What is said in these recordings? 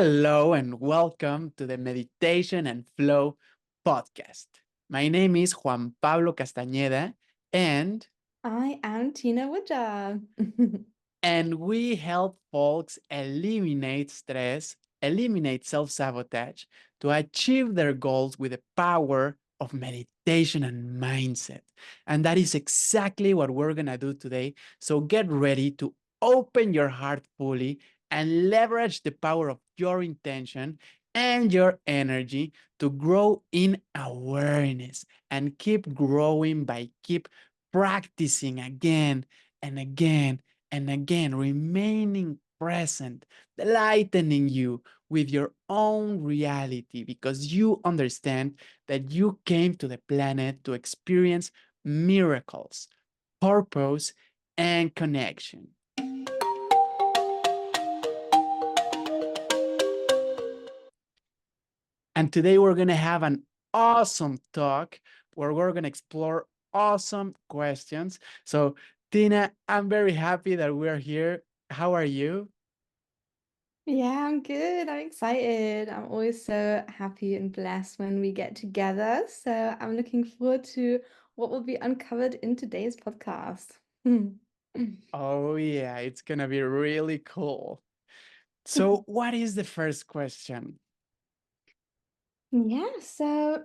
Hello and welcome to the Meditation and Flow podcast. My name is Juan Pablo Castañeda and I am Tinawoodger. and we help folks eliminate stress, eliminate self-sabotage to achieve their goals with the power of meditation and mindset. And that is exactly what we're going to do today. So get ready to open your heart fully and leverage the power of your intention and your energy to grow in awareness and keep growing by keep practicing again and again and again, remaining present, lightening you with your own reality because you understand that you came to the planet to experience miracles, purpose, and connection. And today we're going to have an awesome talk where we're going to explore awesome questions. So, Tina, I'm very happy that we're here. How are you? Yeah, I'm good. I'm excited. I'm always so happy and blessed when we get together. So I'm looking forward to what will be uncovered in today's podcast. Oh, yeah, it's going to be really cool. So, what is the first question? Yeah, so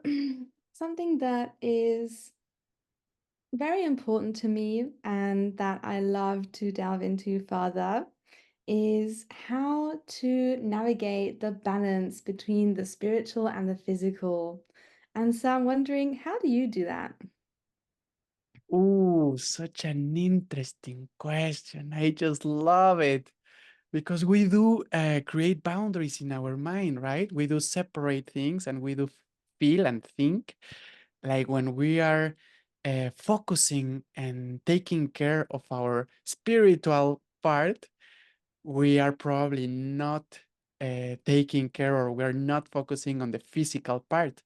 something that is very important to me and that I love to delve into further is how to navigate the balance between the spiritual and the physical. And so I'm wondering, how do you do that? Ooh, such an interesting question. I just love it because we do create boundaries in our mind, right? We do separate things and we do feel and think. Like when we are focusing and taking care of our spiritual part, we are probably not taking care or we're not focusing on the physical part.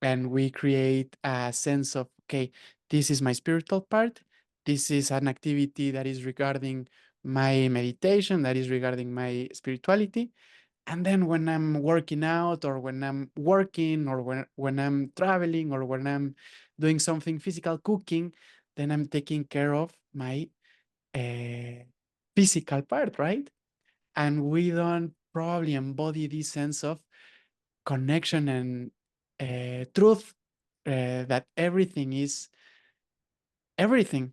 And we create a sense of, okay, this is my spiritual part. This is an activity that is regarding my meditation, that is regarding my spirituality. And then when I'm working out or when I'm working or when I'm traveling or when I'm doing something physical, cooking, then I'm taking care of my uh, physical part, right? And we don't probably embody this sense of connection and truth that everything is everything.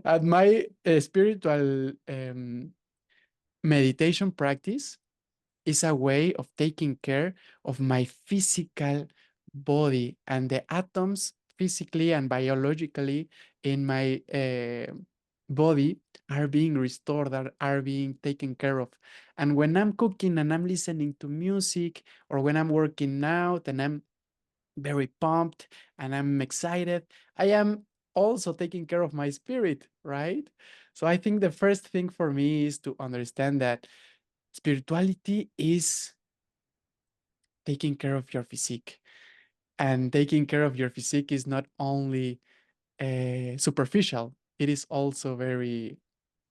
At my spiritual meditation practice, is a way of taking care of my physical body and the atoms physically and biologically in my body are being restored, are being taken care of. And when I'm cooking and I'm listening to music or when I'm working out and I'm very pumped and I'm excited, I am also taking care of my spirit, right? So I think the first thing for me is to understand that spirituality is taking care of your physique. And taking care of your physique is not only superficial, it is also very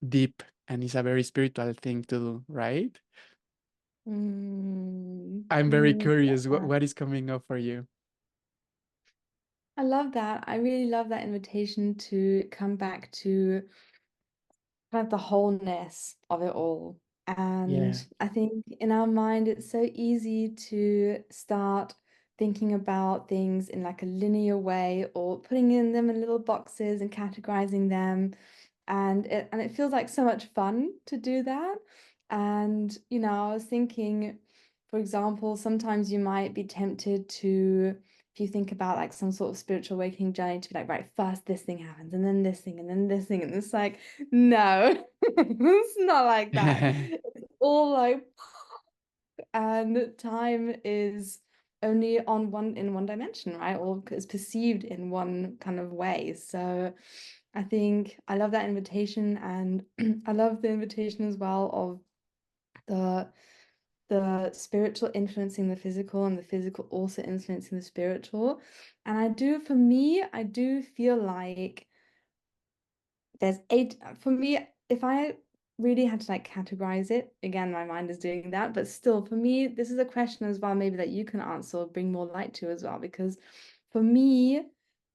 deep and is a very spiritual thing to do, right? I'm very curious Yeah. what is coming up for you. I love that. I really love that invitation to come back to kind of the wholeness of it all. Yeah. And I think in our mind, it's so easy to start thinking about things in like a linear way or putting in them in little boxes and categorizing them. And it feels like so much fun to do that. And, I was thinking, for example, sometimes you might be tempted to if you think about like some sort of spiritual awakening journey to be like, right, first this thing happens, and then this thing, and then this thing, and it's like, no, it's not like that. It's all like, and time is only on one in one dimension, right? Or is perceived in one kind of way. So I think I love that invitation, and I love the invitation as well of the the spiritual influencing the physical and the physical also influencing the spiritual. And for me, I do feel like there's eight, for me, if I really had to like categorize it. Again, my mind is doing that, but still, for me, this is a question as well, maybe that you can answer or bring more light to as well, because for me,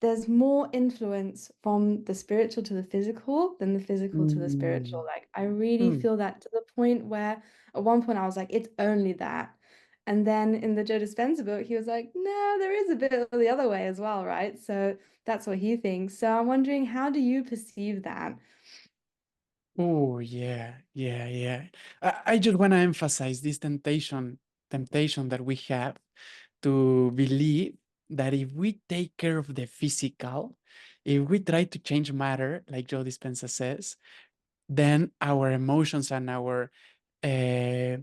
there's more influence from the spiritual to the physical than the physical to the spiritual. Mm, Like, I really mm. feel that to the point where at one point I was like, it's only that. And then in the Joe Dispenza book, he was like, no, there is a bit of the other way as well, right? So that's what he thinks. So I'm wondering, how do you perceive that? Oh, yeah, yeah, yeah. I just want to emphasize this temptation that we have to believe that if we take care of the physical, if we try to change matter, like Joe Dispenza says, then our emotions and our uh,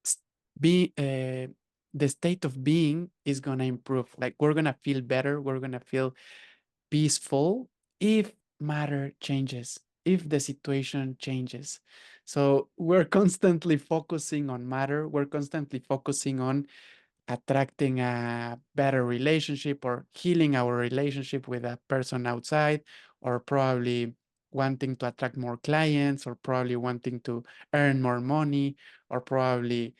s- be the state of being is gonna improve. Like we're gonna feel better, we're gonna feel peaceful if matter changes, if the situation changes. So we're constantly focusing on matter, we're constantly focusing on attracting a better relationship or healing our relationship with a person outside, or probably wanting to attract more clients, or probably wanting to earn more money, or probably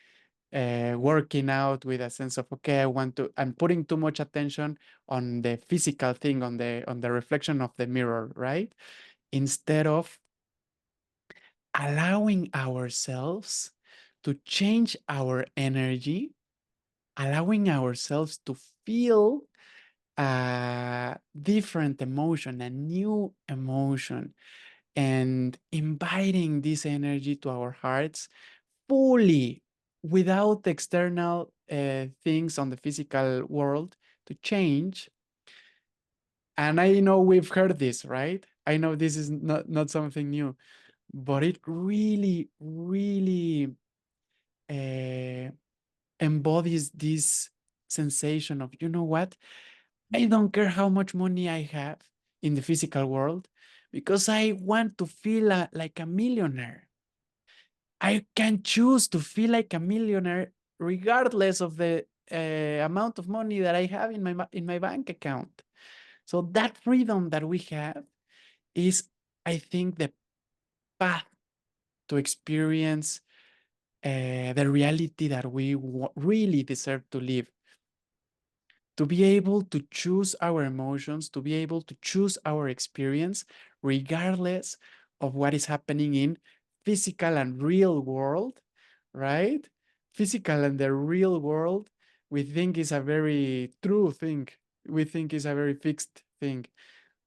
working out with a sense of, okay, I'm putting too much attention on the physical thing, on the reflection of the mirror, right? Instead of allowing ourselves to change our energy, allowing ourselves to feel a different emotion, a new emotion, and inviting this energy to our hearts fully without external things on the physical world to change. And I know we've heard this, right? I know this is not something new, but it really, really uh, embodies this sensation of, you know what? I don't care how much money I have in the physical world because I want to feel like a millionaire. I can choose to feel like a millionaire regardless of the amount of money that I have in in my bank account. So that freedom that we have is, I think, the path to experience the reality that we really deserve to live. To be able to choose our emotions, to be able to choose our experience, regardless of what is happening in physical and real world, right? Physical and the real world, we think is a very true thing. We think is a very fixed thing.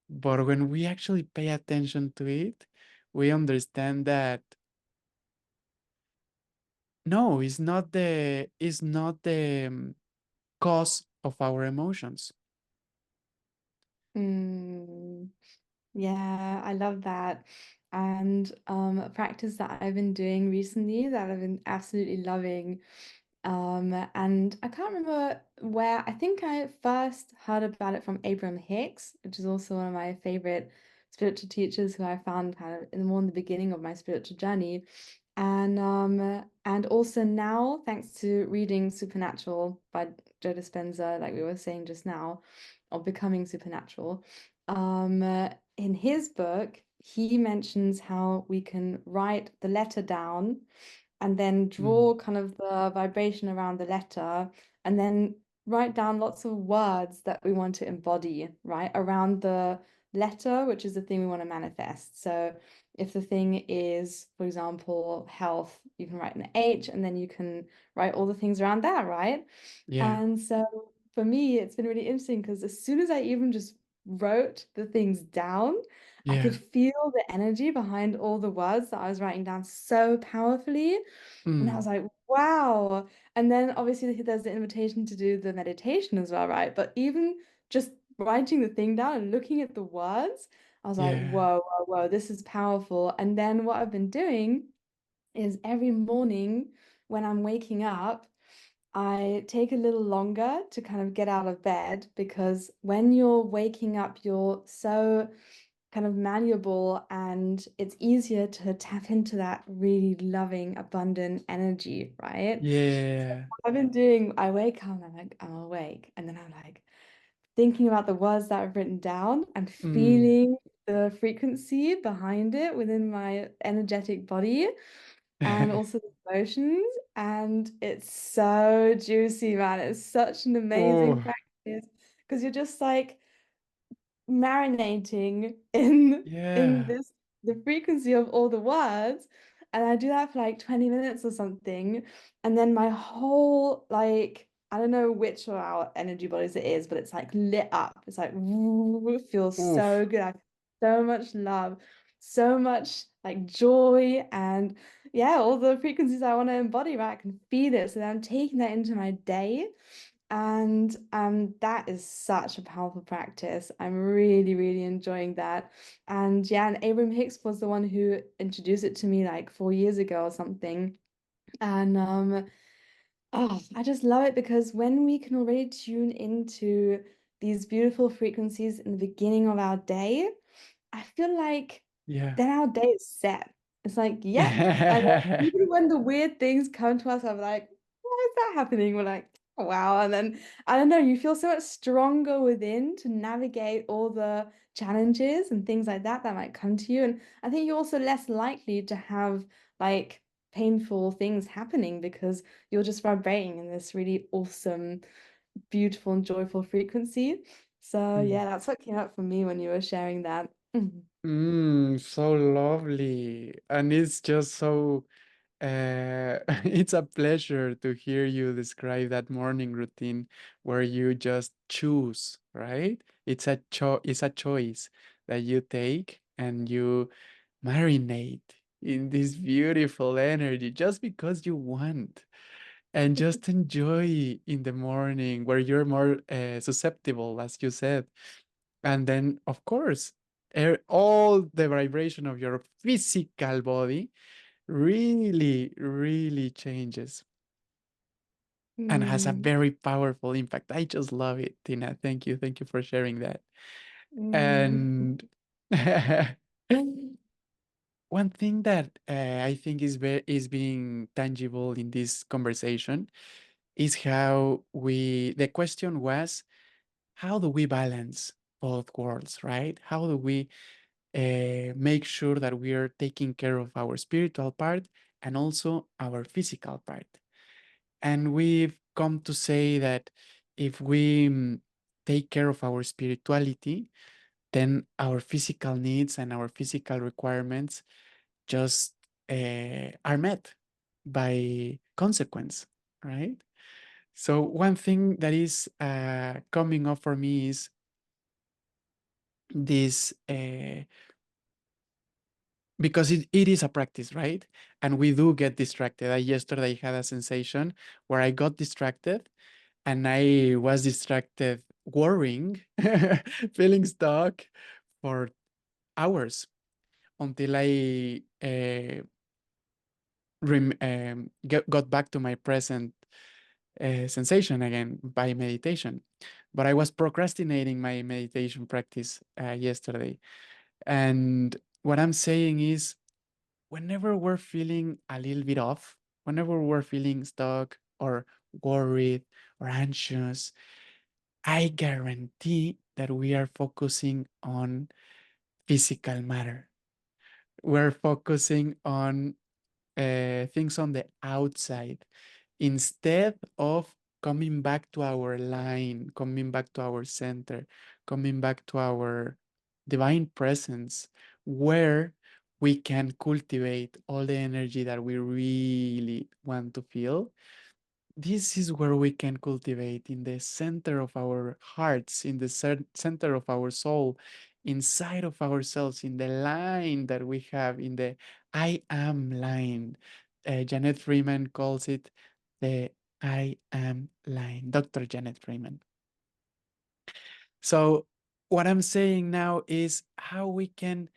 But when we actually pay attention to it, we understand that no, it's not the cause of our emotions. Mm. Yeah, I love that. And a practice that I've been doing recently that I've been absolutely loving. And I can't remember where, I think I first heard about it from Abraham Hicks, which is also one of my favorite spiritual teachers who I found kind of in more in the beginning of my spiritual journey. And also now, thanks to reading Supernatural by Joe Dispenza, like we were saying just now, or Becoming Supernatural. In his book, he mentions how we can write the letter down and then Mm. draw kind of the vibration around the letter and then write down lots of words that we want to embody, right, around the letter, which is the thing we want to manifest. So if the thing is, for example, health, you can write an H and then you can write all the things around that, right? Yeah, And so for me, it's been really interesting because as soon as I even just wrote the things down, I could yeah. feel the energy behind all the words that I was writing down so powerfully. And I was Mm. like, wow. And then obviously there's the invitation to do the meditation as well, right? But even just writing the thing down and looking at the words, I was like, Yeah. whoa, whoa, whoa, this is powerful. And then what I've been doing is every morning when I'm waking up, I take a little longer to kind of get out of bed because when you're waking up, you're so kind of malleable and it's easier to tap into that really loving, abundant energy, right? So Yeah. what I've been doing, I wake up and I'm like, I'm awake. And then I'm like, thinking about the words that I've written down and Mm. feeling the frequency behind it within my energetic body and also the emotions. And it's so juicy, man. It's such an amazing Oh, practice because you're just like marinating in yeah. this the frequency of all the words. And I do that for like 20 minutes or something. And then my whole like I don't know which of our energy bodies it is, but it's like lit up. It's like it feels so Oof. good. I feel so much love, so much like joy and yeah, all the frequencies I want to embody, right? I can feel it. So then I'm taking that into my day. And that is such a powerful practice. I'm really, really enjoying that. And yeah, and Abraham Hicks was the one who introduced it to me like 4 years ago or something. And oh, I just love it because when we can already tune into these beautiful frequencies in the beginning of our day, I feel like Yeah. then our day is set. It's like, yep. And then even when the weird things come to us, I'm like, why is that happening? We're like, oh, wow. And then I don't know, you feel so much stronger within to navigate all the challenges and things like that that might come to you. And I think you're also less likely to have like painful things happening because you're just vibrating in this really awesome, beautiful, and joyful frequency. So Mm. yeah, that's what came up for me when you were sharing that. Mhm. So lovely. And it's just so it's a pleasure to hear you describe that morning routine where you just choose, right? It's a choice that you take and you marinate in this beautiful energy just because you want and just enjoy in the morning where you're more susceptible, as you said. And then, of course, all the vibration of your physical body really, really changes and has a Mm, very powerful impact. I just love it, Tina. Thank you. Thank you for sharing that. mm, And one thing that I think is being tangible in this conversation is how the question was, how do we balance both worlds, right? How do we make sure that we are taking care of our spiritual part and also our physical part? And we've come to say that if we take care of our spirituality, then our physical needs and our physical requirements just are met by consequence, right? So one thing that is coming up for me is this because it is a practice, right? And we do get distracted. I yesterday had a sensation where I got distracted and I was distracted worrying, feeling stuck for hours until I got back to my present sensation again by meditation. But I was procrastinating my meditation practice yesterday. And what I'm saying is, whenever we're feeling a little bit off, whenever we're feeling stuck or worried or anxious, I guarantee that we are focusing on physical matter. We're focusing on things on the outside instead of coming back to our line, coming back to our center, coming back to our divine presence, where we can cultivate all the energy that we really want to feel. This is where we can cultivate in the center of our hearts, in the center of our soul, inside of ourselves, in the line that we have, in the I am line. Janet Freeman calls it the I am line, Dr. Janet Freeman. So, what I'm saying now is how we can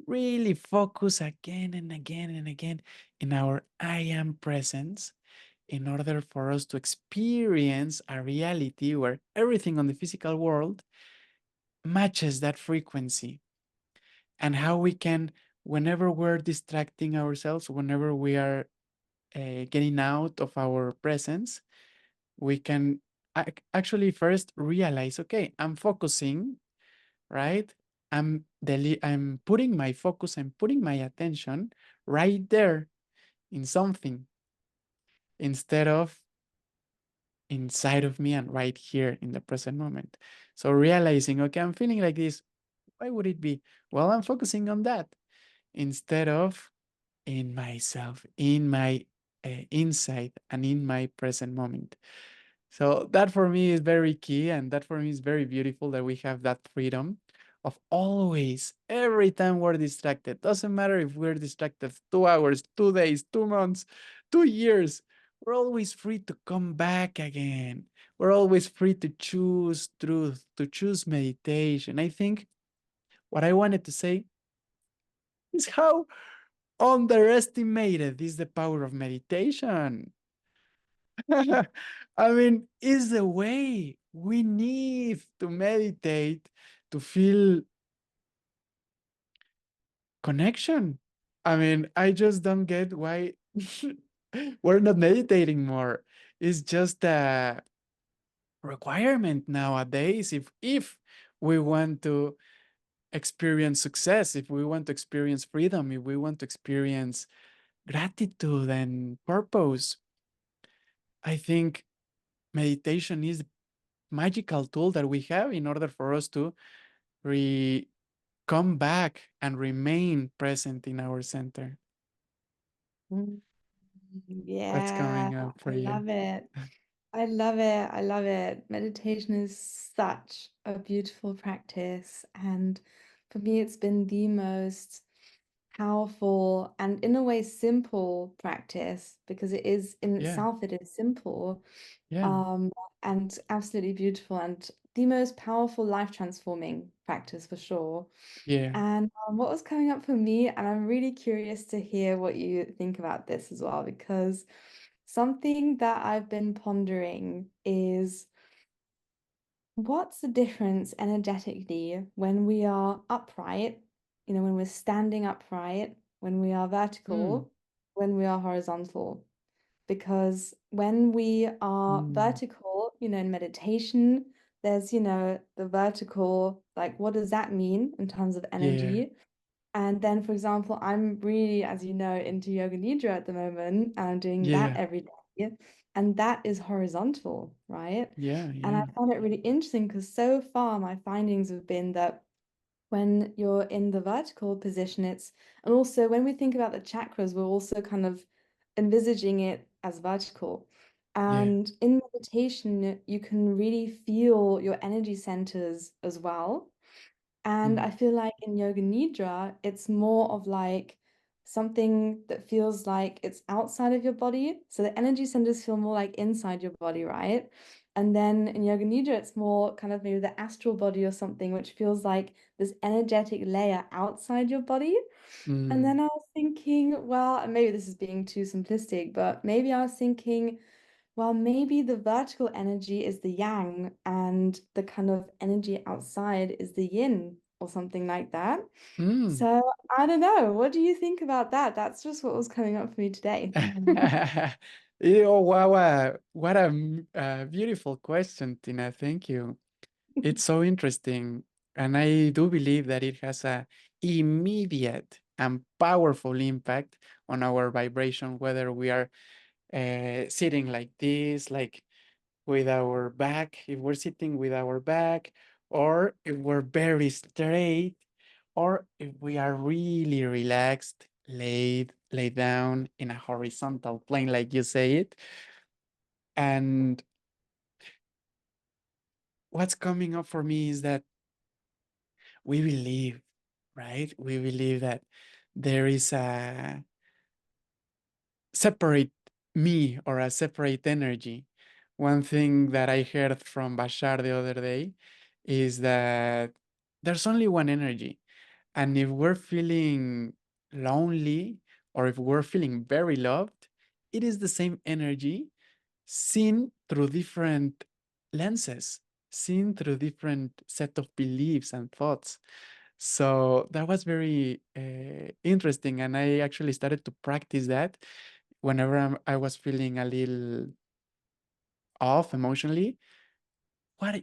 really focus again and again and again in our I am presence in order for us to experience a reality where everything on the physical world matches that frequency, and how we can, whenever we're distracting ourselves, whenever we are getting out of our presence, we can actually first realize, okay, I'm focusing, right? I'm putting my focus, I'm putting my attention right there in something instead of inside of me and right here in the present moment. So realizing, okay, I'm feeling like this. Why would it be? Well, I'm focusing on that instead of in myself, in my inside, and in my present moment. So that for me is very key, and that for me is very beautiful that we have that freedom of always, every time we're distracted. Doesn't matter if we're distracted 2 hours, 2 days, 2 months, 2 years. We're always free to come back again. We're always free to choose truth, to choose meditation. I think what I wanted to say is how underestimated is the power of meditation. I mean, it's the way we need to meditate to feel connection. I mean, I just don't get why we're not meditating more. It's just a requirement nowadays if we want to experience success, if we want to experience freedom, if we want to experience gratitude and purpose. I think meditation is magical tool that we have in order for us to re come back and remain present in our center. Mm, What's yeah, coming up I for you? love it. I love it. I love it. Meditation is such a beautiful practice. And for me, it's been the most powerful and, in a way, simple practice because it is, in Yeah, itself, it is simple, yeah, um, and absolutely beautiful and the most powerful life transforming practice for sure. yeah. And what was coming up for me, and I'm really curious to hear what you think about this as well, because something that I've been pondering is what's the difference energetically when we are upright, when we're standing upright, when we are Mm, vertical, when we are horizontal? Because when we are mm, vertical, in meditation, there's, the vertical, like, what does that mean in terms of yeah, energy? And then, for example, I'm really, as you know, into yoga nidra at the moment, and I'm doing that yeah, every day. And that is horizontal, right? yeah, And I yeah. found it really interesting because so far my findings have been that when you're in the vertical position, and also when we think about the chakras, we're also kind of envisaging it as vertical. Yeah. And in meditation, you can really feel your energy centers as well. And Mm, I feel like in Yoga Nidra, it's more of like something that feels like it's outside of your body. So the energy centers feel more like inside your body, right? And then in Yoga Nidra, it's more kind of maybe the astral body or something, which feels like this energetic layer outside your body. And mm, then I was thinking, well, and maybe this is being too simplistic, but maybe I was thinking, well, maybe the vertical energy is the yang and the kind of energy outside is the yin or something like that. mm. So I don't know. What do you think about that? That's just what was coming up for me today. Oh, wow, what a beautiful question, Tina. Thank you. It's so interesting. And I do believe that it has a immediate and powerful impact on our vibration, whether we are sitting like this, like with our back, if we're sitting with our back, or if we're very straight, or if we are really relaxed, laid down in a horizontal plane, like you say it. And what's coming up for me is that we believe, right? We believe that there is a separate me or a separate energy. One thing that I heard from Bashar the other day is that there's only one energy. And if we're feeling lonely or if we're feeling very loved, it is the same energy seen through different lenses, seen through different set of beliefs and thoughts. So that was very interesting. And I actually started to practice that whenever I was feeling a little off emotionally.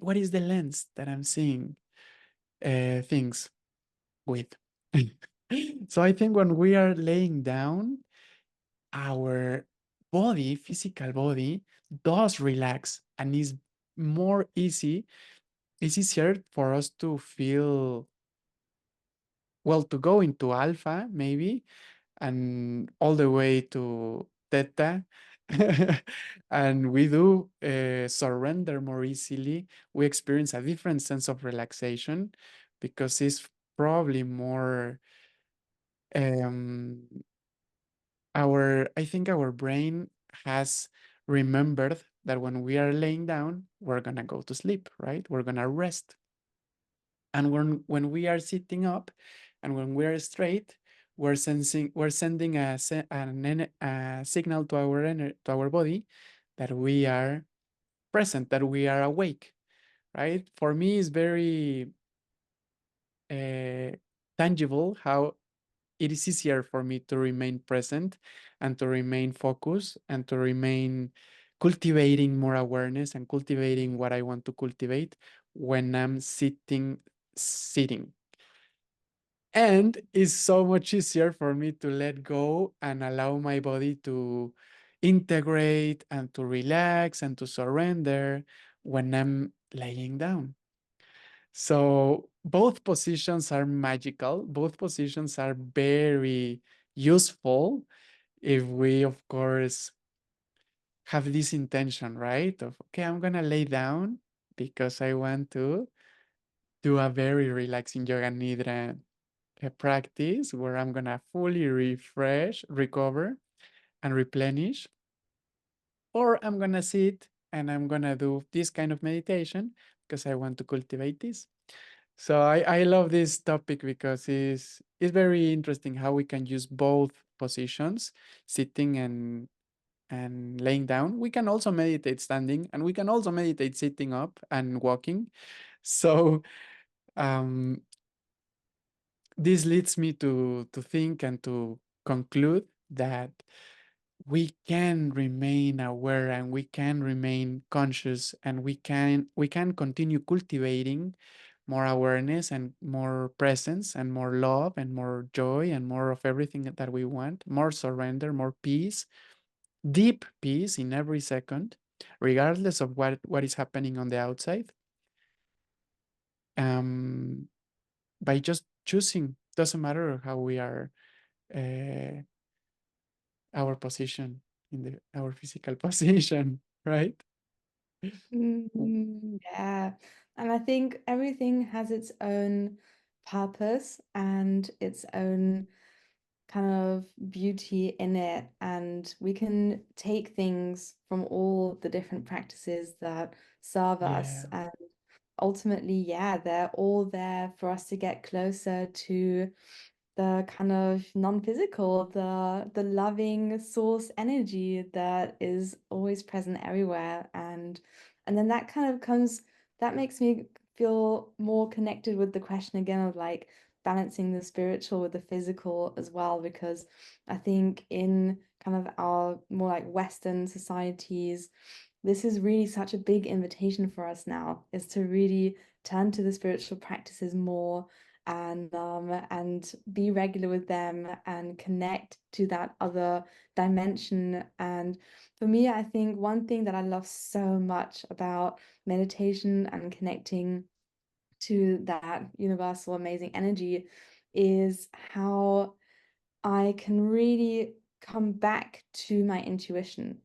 what is the lens that I'm seeing things with? So I think when we are laying down, our body, physical body, does relax and is more easy. It's easier for us to feel, well, to go into alpha, maybe, and all the way to theta. And we do surrender more easily. We experience a different sense of relaxation because it's probably more um, I think our brain has remembered that when we are laying down, we're gonna go to sleep, right? We're gonna rest. And when we are sitting up and when we're straight, we're sending a signal to to our body that we are present, that we are awake, right? For me, it's very uh, tangible how it is easier for me to remain present and to remain focused and to remain cultivating more awareness and cultivating what I want to cultivate when I'm sitting. And it's so much easier for me to let go and allow my body to integrate and to relax and to surrender when I'm laying down. So both positions are magical. Both positions are very useful if we, of course, have this intention, right? Of, okay, I'm going to lay down because I want to do a very relaxing yoga nidra practice where I'm going to fully refresh, recover, and replenish. Or I'm going to sit and I'm going to do this kind of meditation because I want to cultivate this. So I love this topic because it's very interesting how we can use both positions, sitting and laying down. We can also meditate standing and we can also meditate sitting up and walking. So um, this leads me to think and to conclude that we can remain aware and we can remain conscious and we can continue cultivating more awareness and more presence and more love and more joy and more of everything that we want, more surrender, more peace, deep peace in every second, regardless of what is happening on the outside, um, by just choosing. Doesn't matter how we are, uh, our position in our physical position, right? Yeah. And I think everything has its own purpose and its own kind of beauty in it. And we can take things from all the different practices that serve us. Yeah, And ultimately, yeah, they're all there for us to get closer to the kind of non-physical, the loving source energy that is always present everywhere. And then that kind of comes, that makes me feel more connected with the question again of like balancing the spiritual with the physical as well, because I think in kind of our more like Western societies, this is really such a big invitation for us now, is to really turn to the spiritual practices more and be regular with them and connect to that other dimension. And for me, I think one thing that I love so much about meditation and connecting to that universal amazing energy is how I can really come back to my intuition,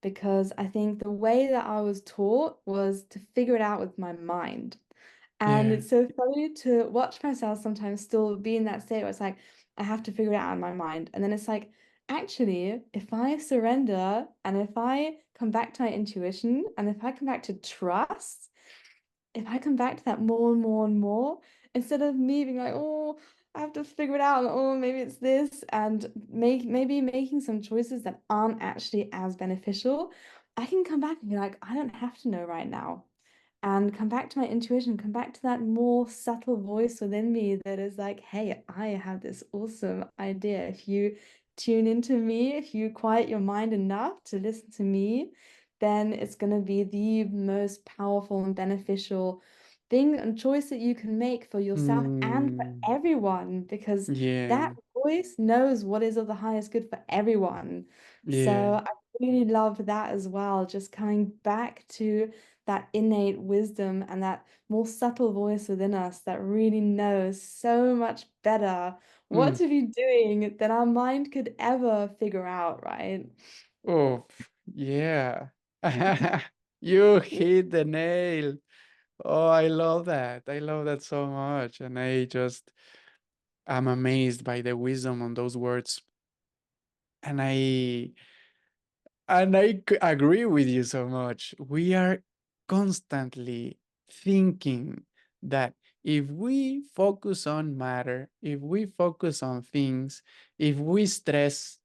because I think the way that I was taught was to figure it out with my mind. And yeah, it's so funny to watch myself sometimes still be in that state where it's like, I have to figure it out in my mind. And then it's like, actually, if I surrender and if I come back to my intuition and if I come back to trust, if I come back to that more and more and more, instead of me being like, oh, I have to figure it out, and, oh, maybe it's this, and maybe making some choices that aren't actually as beneficial, I can come back and be like, I don't have to know right now. And come back to my intuition, come back to that more subtle voice within me that is like, hey, I have this awesome idea. If you tune into me, if you quiet your mind enough to listen to me, then it's going to be the most powerful and beneficial thing and choice that you can make for yourself and for Mm, everyone, because that yeah, voice knows what is of the highest good for everyone. So yeah. I really love that as well, just coming back to that innate wisdom and that more subtle voice within us that really knows so much better what Mm. to be doing than our mind could ever figure out, right? Oh, yeah. You hit the nail. Oh, I love that. I love that so much. And I'm amazed by the wisdom on those words. And I agree with you so much. We are constantly thinking that if we focus on matter, if we focus on things, if we stress,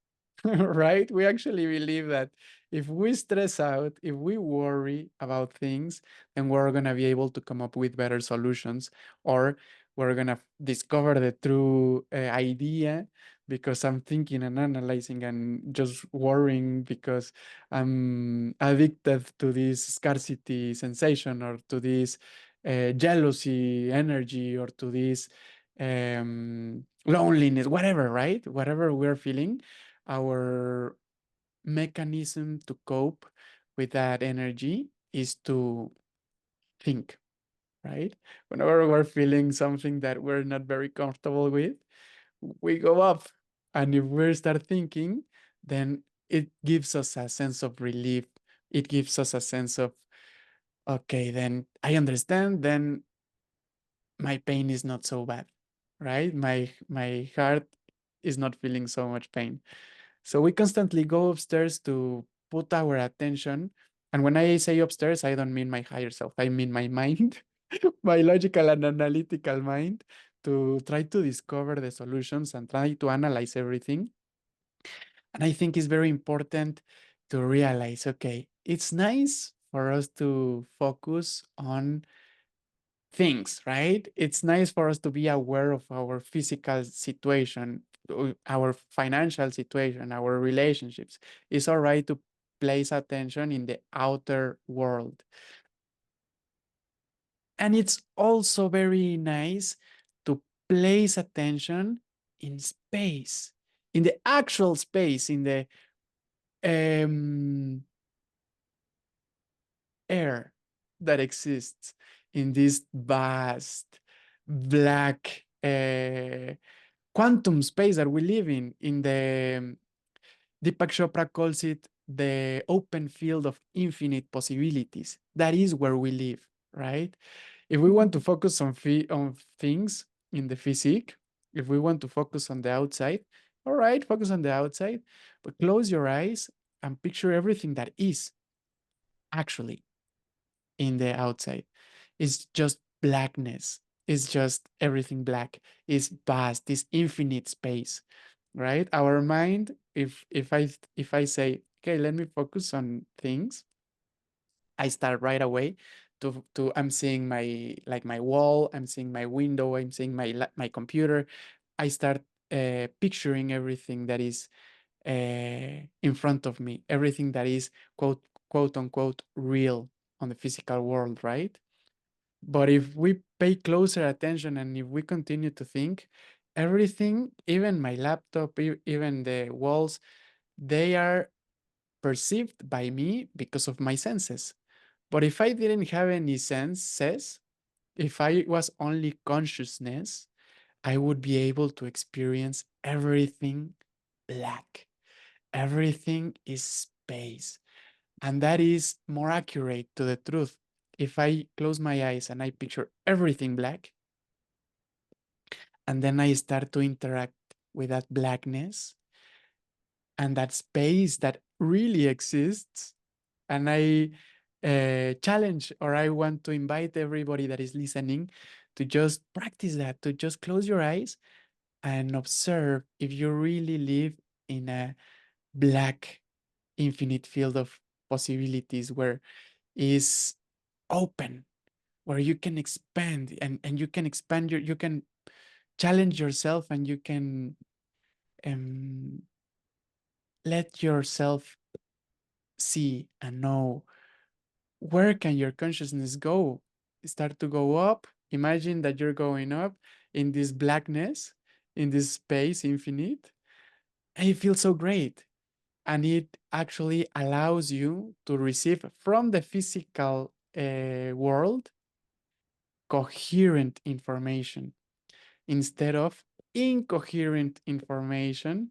right? We actually believe that if we stress out, if we worry about things, then we're going to be able to come up with better solutions, or we're going to discover the true idea because I'm thinking and analyzing and just worrying because I'm addicted to this scarcity sensation, or to this jealousy energy, or to this loneliness, whatever, right? Whatever we're feeling, our mechanism to cope with that energy is to think, right? Whenever we're feeling something that we're not very comfortable with, we go up. And if we start thinking, then it gives us a sense of relief. It gives us a sense of, okay, then I understand, then my pain is not so bad, right? My heart is not feeling so much pain. So we constantly go upstairs to put our attention. And when I say upstairs, I don't mean my higher self. I mean my mind, my logical and analytical mind, to try to discover the solutions and try to analyze everything. And I think it's very important to realize, okay, it's nice for us to focus on things, right? It's nice for us to be aware of our physical situation, our financial situation, our relationships. It's all right to place attention in the outer world. And it's also very nice to place attention in space, in the actual space, in the um, air that exists in this vast black quantum space that we live in the Deepak Chopra calls it the open field of infinite possibilities. That is where we live, right? If we want to Mhm. focus on things in the physique, if we want to focus on the outside, all right, focus on the outside, but close your eyes and picture everything that is actually in the outside. It's just blackness. It's just everything black. It's vast, this infinite space, right? Our mind, if I say, okay, let me focus on things, I start right away to I'm seeing my, like, my wall, I'm seeing my window, I'm seeing my computer. I start picturing everything that is in front of me, everything that is quote unquote real on the physical world, right? But if we pay closer attention and if we continue to think, everything, even my laptop, even the walls, they are perceived by me because of my senses. But if I didn't have any senses, if I was only consciousness, I would be able to experience everything black. Everything is space. And that is more accurate to the truth. If I close my eyes and I picture everything black, and then I start to interact with that blackness and that space that really exists, and I challenge, or I want to invite everybody that is listening to just practice that, to just close your eyes and observe if you really live in a black, infinite field of possibilities where is open, where you can expand, and you can expand you can challenge yourself, and you can um, let yourself see and know where can your consciousness go, start to go up. Imagine that you're going up in this blackness, in this space infinite, and it feels so great. And it actually allows you to receive from the physical world coherent information instead of incoherent information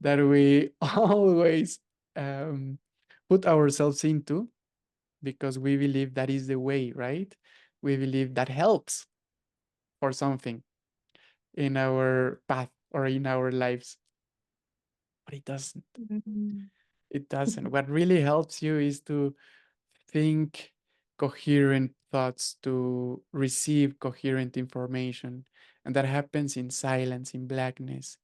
that we always um, put ourselves into because we believe that is the way, right? We believe that helps for something in our path or in our lives, but it doesn't. Mhm. It doesn't. What really helps you is to think coherent thoughts, to receive coherent information. And that happens in silence, in blackness,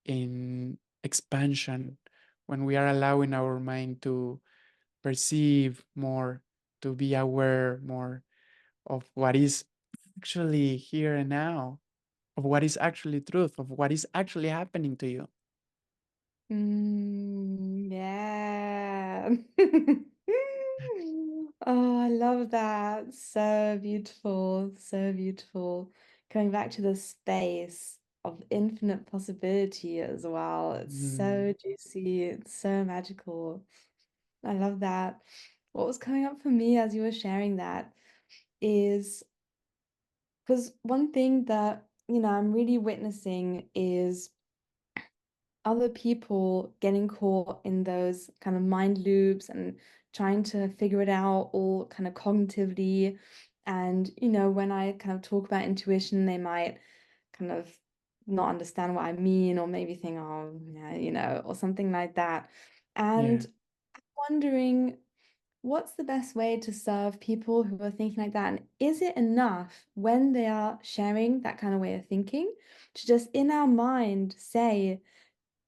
in expansion, when we are allowing our mind to perceive more, to be aware more of what is actually here and now, of what is actually truth, of what is actually happening to you. Yeah. Oh, I love that. So beautiful, so beautiful. Coming back to the space of infinite possibility as well. It's Mm, so juicy, it's so magical. I love that. What was coming up for me as you were sharing that is because one thing that, I'm really witnessing is other people getting caught in those kind of mind loops and trying to figure it out all kind of cognitively. And, when I kind of talk about intuition, they might kind of not understand what I mean, or maybe think, oh, yeah, or something like that. yeah. And wondering, what's the best way to serve people who are thinking like that? And is it enough when they are sharing that kind of way of thinking to just in our mind say,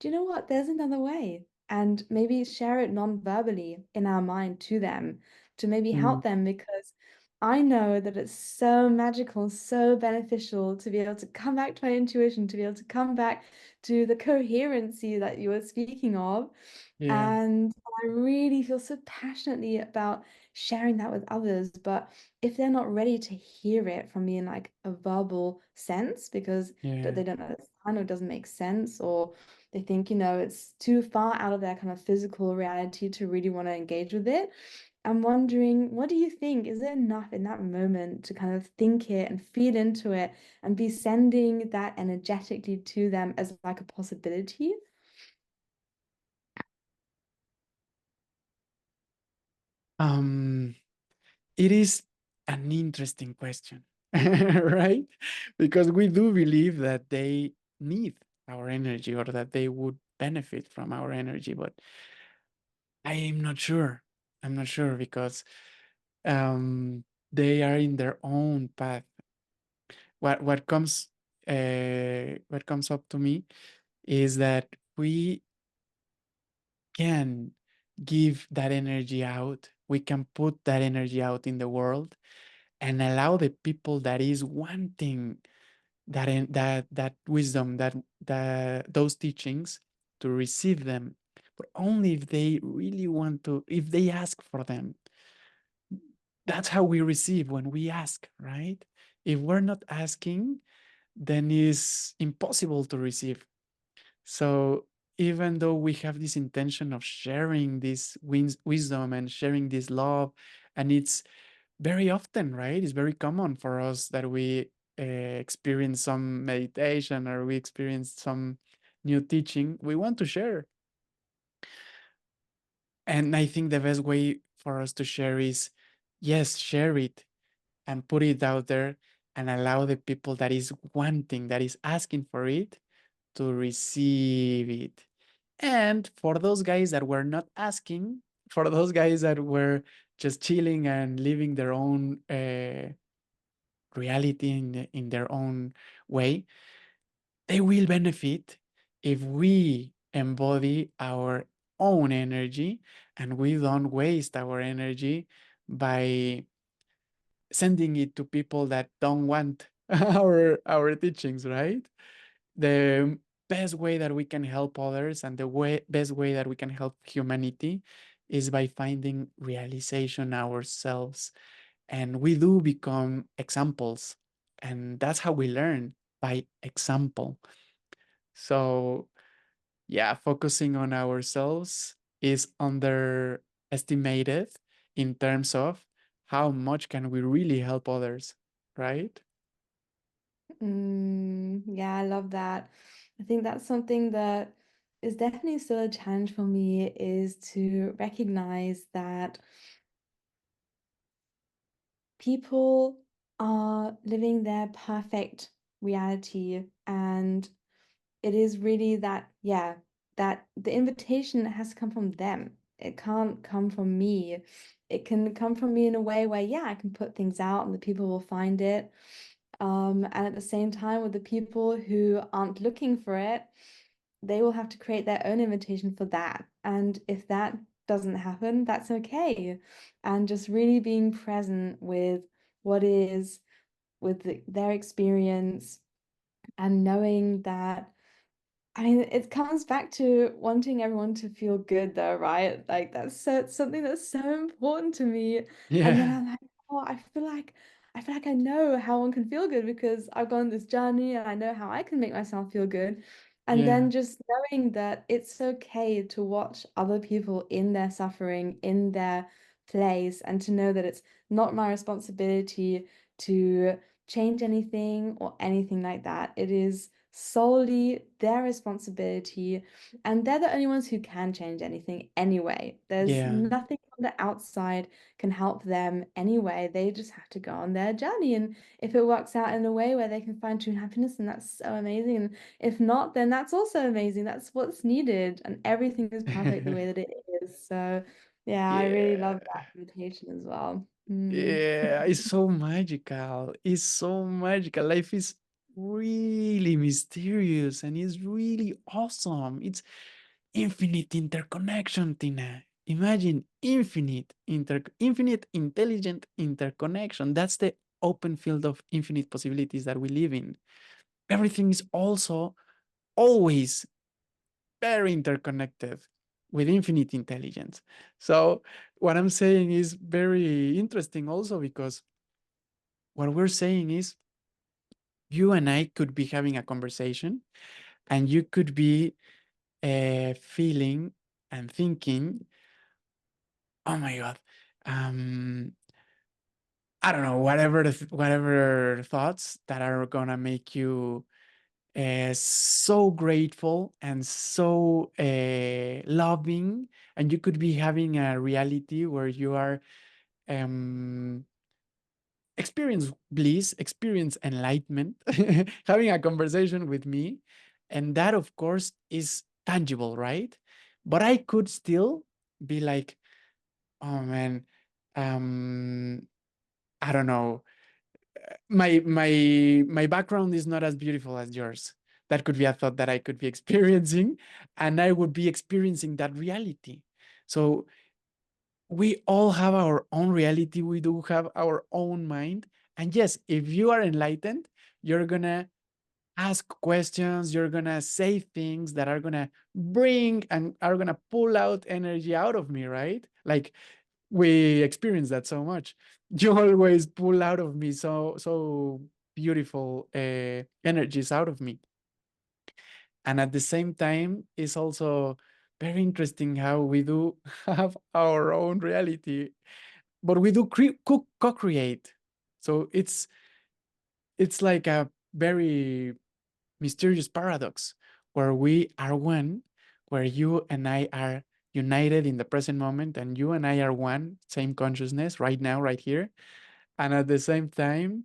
do you know what? There's another way. And maybe share it non-verbally in our mind to them to maybe Mm, help them, because I know that it's so magical, so beneficial to be able to come back to my intuition, to be able to come back to the coherency that you were speaking of. yeah. And I really feel so passionately about sharing that with others. But if they're not ready to hear it from me in like a verbal sense, because Yeah. they don't understand or it doesn't make sense, or they think, it's too far out of their kind of physical reality to really want to engage with it. I'm wondering, what do you think? Is it enough in that moment to kind of think it and feel into it and be sending that energetically to them as like a possibility? Um, it is an interesting question, right? Because we do believe that they need our energy or that they would benefit from our energy, but I am not sure. I'm not sure because um, they are in their own path. What comes up to me is that we can give that energy out. We can put that energy out in the world and allow the people that is wanting that wisdom, that those teachings, to receive them, but only if they really want to, if they ask for them. That's how we receive, when we ask, right? If we're not asking, then it's impossible to receive. So even though we have this intention of sharing this wisdom and sharing this love, and it's very often, right? It's very common for us that we experience some meditation or we experience some new teaching. We want to share. And I think the best way for us to share is, yes, share it and put it out there and allow the people that is wanting, that is asking for it, to receive it. And for those guys that were not asking, for those guys that were just chilling and living their own reality in their own way, they will benefit if we embody our own energy and we don't waste our energy by sending it to people that don't want our teachings, right? The best way that we can help others and the best way that we can help humanity is by finding realization ourselves. And we do become examples. And that's how we learn, by example. So, yeah, focusing on ourselves is underestimated in terms of how much can we really help others, right? Yeah, I love that. I think that's something that is definitely still a challenge for me is to recognize that people are living their perfect reality, and it is really that, yeah, that the invitation has to come from them. It can't come from me. It can come from me in a way where, yeah, I can put things out and the people will find it. And at the same time, with the people who aren't looking for it, they will have to create their own invitation for that. And if that doesn't happen, that's okay. And just really being present with what is, with their experience, and knowing that, I mean, it comes back to wanting everyone to feel good though, right? Like that's so it's something that's so important to me. And then Yeah. I'm like, oh, I feel like I know how one can feel good because I've gone this journey and I know how I can make myself feel good. And Yeah. then just knowing that it's okay to watch other people in their suffering, in their place, and to know that it's not my responsibility to change anything or anything like that. It is solely their responsibility, and they're the only ones who can change anything anyway. There's Yeah. nothing from the outside can help them anyway. They just have to go on their journey, and if it works out in a way where they can find true happiness, then that's so amazing. And if not, then that's also amazing. That's what's needed, and everything is perfect the way that it is. So, yeah, I really love Yeah. that invitation as well. Mm. Yeah, it's so magical. It's so magical. Life is really mysterious and it's really awesome. It's infinite interconnection, Tina. Imagine infinite intelligent interconnection. That's the open field of infinite possibilities that we live in. Everything is also always very interconnected with infinite intelligence. So what I'm saying is very interesting also because what we're saying is you and I could be having a conversation and you could be feeling and thinking, oh my God, um, I don't know, whatever thoughts that are gonna make you so grateful and so loving, and you could be having a reality where you are um, experience bliss, experience enlightenment, having a conversation with me. And that, of course, is tangible, right? But I could still be like, oh man, um, I don't know. My background is not as beautiful as yours. That could be a thought that I could be experiencing, and I would be experiencing that reality. So we all have our own reality. We do have our own mind. And yes, if you are enlightened, you're going to ask questions, you're going to say things that are going to bring and are going to pull out energy out of me, right? Like we experience that so much. You always pull out of me so beautiful energies out of me. And at the same time, it's also very interesting how we do have our own reality, but we do co-create. So it's like a very mysterious paradox where we are one, where you and I are united in the present moment, and you and I are one, same consciousness right now, right here. And at the same time,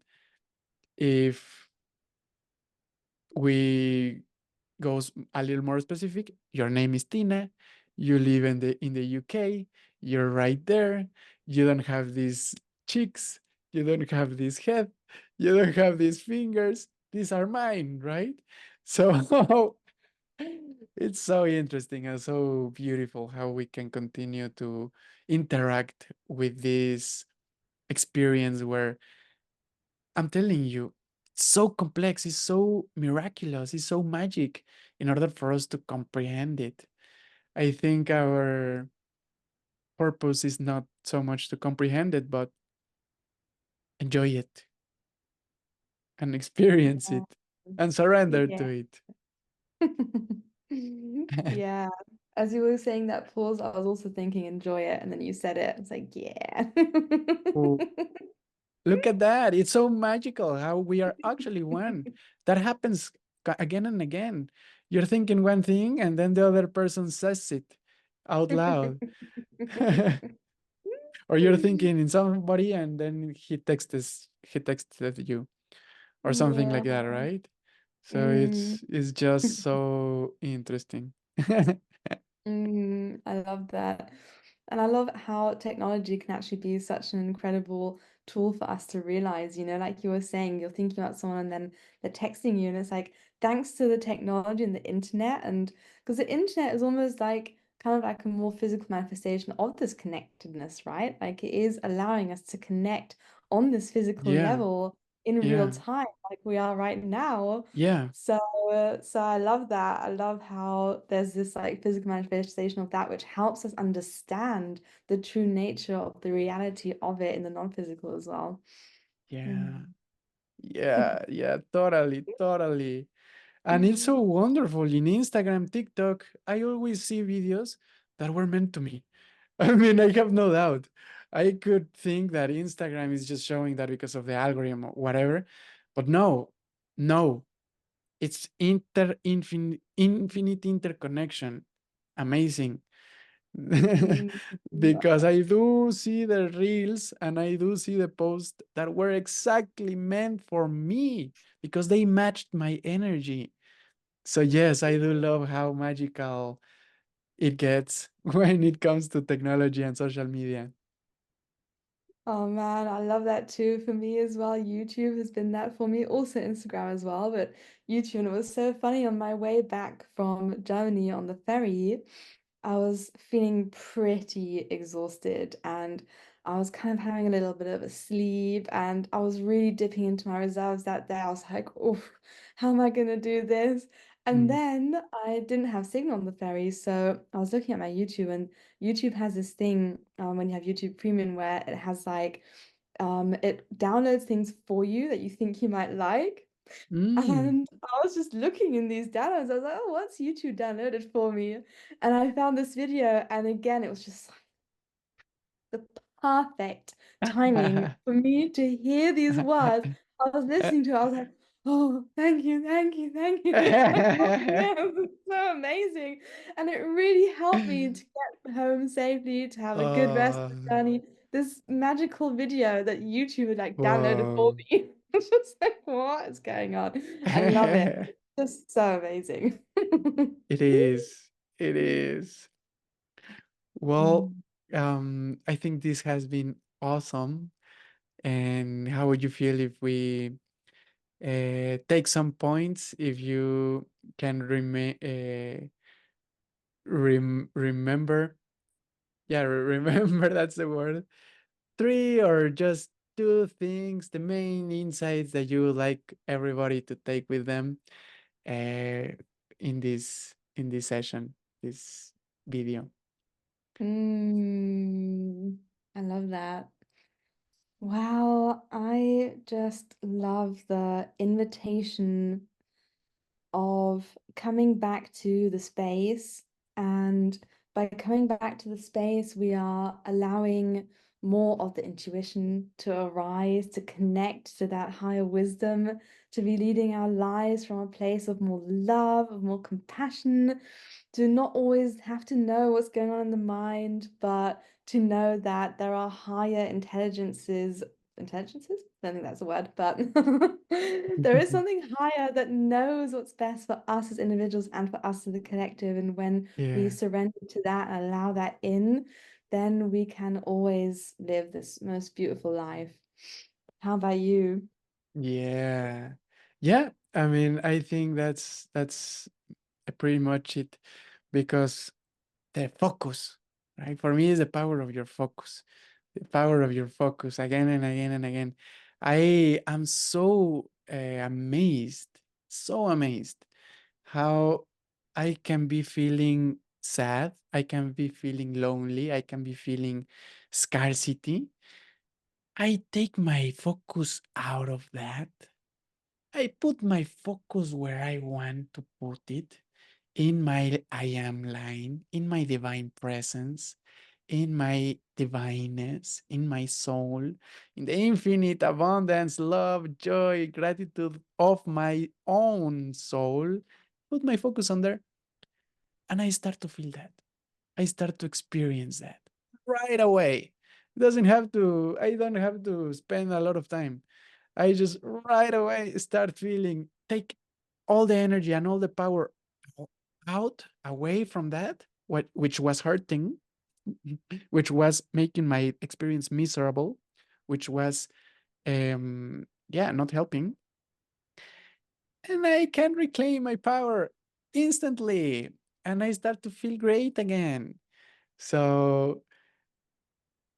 if we goes a little more specific, your name is Tina, you live in the UK, you're right there, you don't have these cheeks, you don't have this head, you don't have these fingers, these are mine, right? So it's so interesting and so beautiful how we can continue to interact with this experience where I'm telling you, it's so complex, it's so miraculous, it's so magic in order for us to comprehend it. I think our purpose is not so much to comprehend it, but enjoy it and experience Yeah. it and surrender to Yeah. it. Yeah. As you were saying that pause, I was also thinking enjoy it, and then you said it. It's like, yeah. Oh, look at that. It's so magical how we are actually one. That happens again and again. You're thinking one thing and then the other person says it out loud. Or you're thinking in somebody and then he texted you or something Yeah. like that, right? So Mm. it's just so interesting. I love that. And I love how technology can actually be such an incredible tool for us to realize, like you were saying, you're thinking about someone and then they're texting you, and it's like, thanks to the technology and the internet, and because the internet is almost like kind of like a more physical manifestation of this connectedness, right? Like it is allowing us to connect on this physical Yeah, level in real yeah, time, like we are right now. yeah, So, so I love that. I love how there's this like physical manifestation of that, which helps us understand the true nature of the reality of it in the non-physical as well. yeah, Mm. yeah, yeah, totally, totally. And it's so wonderful in Instagram, TikTok. I always see videos that were meant to me. I mean, I have no doubt. I could think that Instagram is just showing that because of the algorithm or whatever, but no, no, it's infinite interconnection. Amazing. Mm. Because I do see the reels and I do see the posts that were exactly meant for me because they matched my energy. So yes, I do love how magical it gets when it comes to technology and social media. Oh man, I love that too. For me as well, YouTube has been that for me. Also Instagram as well, but YouTube. And it was so funny on my way back from Germany on the ferry. I was feeling pretty exhausted and I was kind of having a little bit of a sleep and I was really dipping into my reserves that day. I was like, oh, how am I going to do this? And Mm. then I didn't have signal on the ferry. So I was looking at my YouTube, and YouTube has this thing when you have YouTube Premium where it has like, it downloads things for you that you think you might like. Mm. And I was just looking in these downloads. I was like, oh, what's YouTube downloaded for me? And I found this video. And again, it was just the perfect timing for me to hear these words. I was listening to it. I was like, oh, thank you, thank you, thank you. Oh, yes, it's so amazing. And it really helped me to get home safely, to have a good rest of Oh, the journey. This magical video that YouTube had like downloaded for whoa. me. It's just like, what is going on? I love it. Just so amazing. It is. It is. Well, Mm. I think this has been awesome. And how would you feel if we take some points? If you can remember, yeah, remember that's the word. Three or just two things, the main insights that you would like everybody to take with them in this session, this video. Mm, I love that. Wow, I just love the invitation of coming back to the space. And by coming back to the space, we are allowing more of the intuition to arise, to connect to that higher wisdom, to be leading our lives from a place of more love, of more compassion, to not always have to know what's going on in the mind, but to know that there are higher intelligences? I don't think that's a word, but there is something higher that knows what's best for us as individuals and for us as a collective. And when we Yeah. surrender to that and allow that in, then we can always live this most beautiful life. How about you? Yeah. Yeah. I mean, I think that's pretty much it because the focus, right? For me, is the power of your focus, the power of your focus again and again and again. I am so so amazed how I can be feeling sad, I can be feeling lonely, I can be feeling scarcity. I take my focus out of that. I put my focus where I want to put it, in my I am line, in my divine presence, in my divineness, in my soul, in the infinite abundance, love, joy, gratitude of my own soul. Put my focus on there and I start to feel that. I start to experience that right away. It doesn't have to, I don't have to spend a lot of time. I just right away start feeling, take all the energy and all the power out, away from that, what which was hurting, which was making my experience miserable, which was yeah, not helping. And I can reclaim my power instantly. And I start to feel great again. So,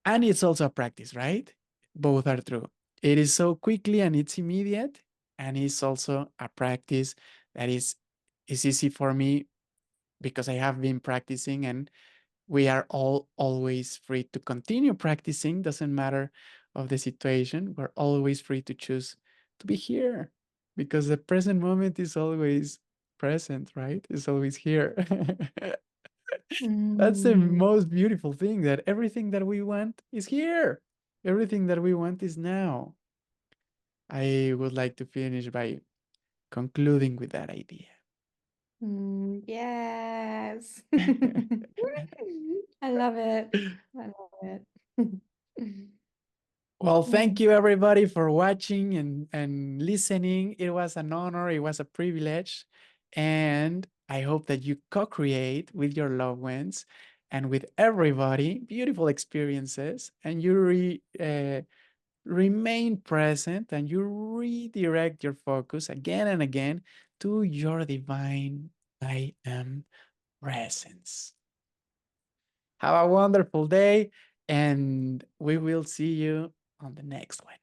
and it's also a practice, right? Both are true. It is so quickly and it's immediate, and it's also a practice that is easy for me because I have been practicing, and we are all always free to continue practicing. Doesn't matter of the situation. We're always free to choose to be here because the present moment is always present, right? It's always here. That's the Mm, most beautiful thing, that everything that we want is here. Everything that we want is now. I would like to finish by concluding with that idea. yes. I love it. I love it. Well, thank Mm, you everybody for watching and listening. It was an honor, it was a privilege. And I hope that you co-create with your loved ones and with everybody beautiful experiences, and you remain present and you redirect your focus again and again to your divine I am presence. Have a wonderful day, and we will see you on the next one.